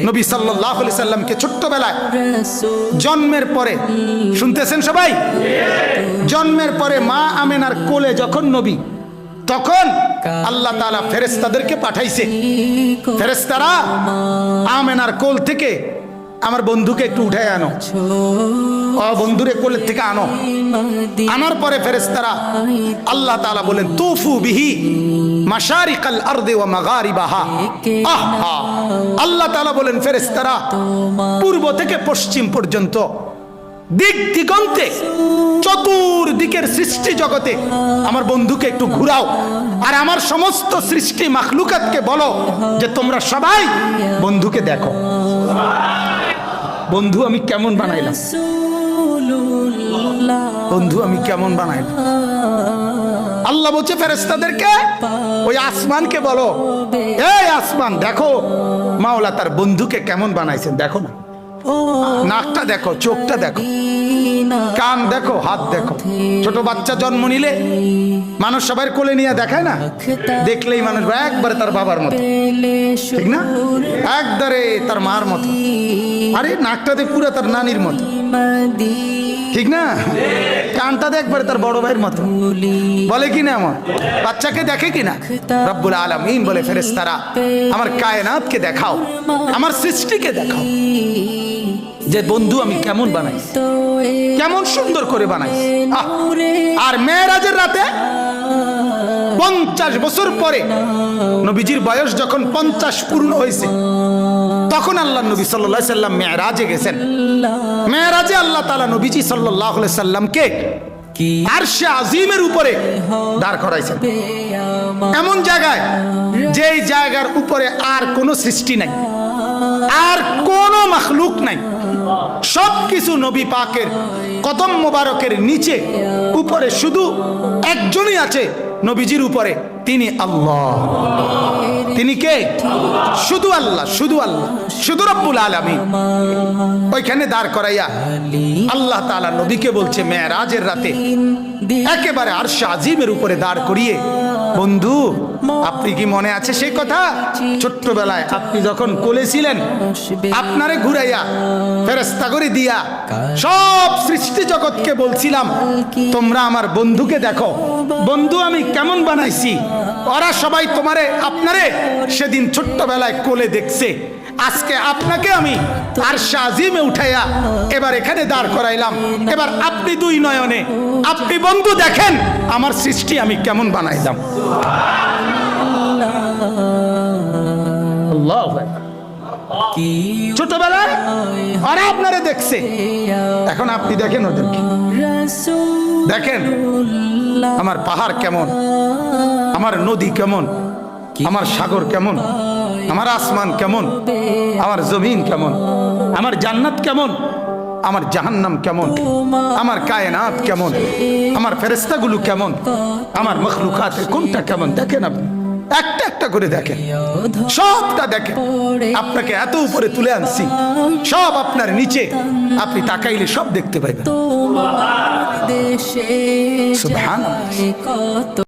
নবী সাল্লাল্লাহু আলাইহি সাল্লামকে ছোট্টবেলায় জন্মের পরে, শুনতেছেন সবাই, জন্মের পরে মা আমেনার কোলে যখন নবী, তখন আল্লাহ তাআলা ফেরেশতাদেরকে পাঠাইছে, ফেরেশতারা আমেনার কোল থেকে আমার বন্ধুকে একটু উঠায় আনো, বন্ধুরে কোলের থেকে আনো। আনার পরে ফেরেশতারা আল্লাহ তাআলা বলেন তুফু বিহি মাশারিকাল আরদি ওয়া মাগারিবাহা। আহা, আল্লাহ তাআলা বলেন ফেরেশতারা পূর্ব থেকে পশ্চিম পর্যন্ত দিক দিগন্তে চতুর্দিকের সৃষ্টি জগতে আমার বন্ধুকে একটু ঘুরাও, আর আমার সমস্ত সৃষ্টি মাখলুকাতকে বলো যে তোমরা সবাই বন্ধুকে দেখো। বন্ধু আমি কেমন বানাইলাম, বন্ধু আমি কেমন বানাইলাম। আল্লাহ বলছে ফেরেশতাদেরকে ওই আসমানকে বলো, এই আসমান দেখো মাওলা তার বন্ধুকে কেমন বানাইছেন, দেখো না, নাকটা দেখো, চোখটা দেখো, কান দেখো, হাত দেখো। ছোট বাচ্চা জন্ম নিলে মানুষ সবাই কোলে নিয়ে দেখায় না, দেখলেই মানুষ একবারে তার বাবার মতো, ঠিক না, একবারে তার মার মতো, আরে নাকটাতে পুরো তার নানির মতো, ঠিক না, কানটা একবারে তার বড় ভাইয়ের মতো, বলে কি না, আমার বাচ্চাকে দেখে কিনা। রব্বুল আলামিন বলে ফেরেশতারা আমার কায়নাতকে দেখাও, আমার সৃষ্টিকে দেখাও যে বন্ধু আমি কেমন বানাই, কেমন সুন্দর করে বানাই। আর মেরাজের রাতে 50 বছর পরে নবীজির বয়স যখন 50 পূর্ণ হয়েছে, তখন আল্লাহ নবী সাল্লাল্লাহু আলাইহি সাল্লাম মেরাজে গেছেন। মেরাজে আল্লাহ তাআলা নবীজি সাল্লাল্লাহু আলাইহি সাল্লামকে আরশে আজিমের উপরে দাঁড় করাইছেন, এমন জায়গায় যেই জায়গার উপরে আর কোনো সৃষ্টি নাই, আর কোনো মাখলুক নাই, সবকিছু নবী পাকের কদম মোবারকের নিচে, উপরে শুধু একজনই আছে নবীজির উপরে, তিনি আল্লাহ। তিনি কে? শুধু আল্লাহ, শুধু আল্লাহ, শুধু রব্বুল আলামিন। ওইখানে দাঁড় করাইয়া আল্লাহ তাআলা নবীকে বলছে মেরাজের রাতে একেবারে আরশে আজিমের উপরে দাঁড় করিয়ে, বন্ধু আপনি কি মনে আছে সেই কথা, ছোট্টবেলায় আপনি যখন কোলে ছিলেন, আপনারে ঘুরাইয়া ফেরেশতা করে দিয়া সব সৃষ্টি জগৎকে বলছিলাম তোমরা আমার বন্ধুকে দেখো, বন্ধু আমি কেমন বানাইছি। ওরা সবাই তোমারে আপনারে সেদিন ছোট্টবেলায় কোলে দেখছে, আজকে আপনাকে আমি আরশে আজিমে উঠাইয়া এবার এখানে দাঁড় করাইলাম, এবার আপনি দুই নয়নে আপনি বন্ধু দেখেন আমার সৃষ্টি আমি কেমন বানাইলাম। ছোটবেলায় ওরা আপনারে দেখছে, এখন আপনি দেখেন ওদেরকে, দেখেন আমার পাহাড় কেমন, আমার নদী কেমন, আমার সাগর কেমন, আমার আসমান কেমন, আমার জমিন কেমন, আমার জান্নাত কেমন, আমার জাহান্নাম কেমন, আমার কায়নাত কেমন, আমার ফেরেশতাগুলো কেমন, আমার মখলুকাতের কোনটা কেমন, দেখেন আপনি একটা একটা করে দেখেন, সবটা দেখেন। আপনাকে এত উপরে তুলে আনছি, সব আপনার নিচে, আপনি তাকাইলে সব দেখতে পাইবেন। সুবহানাল্লাহ।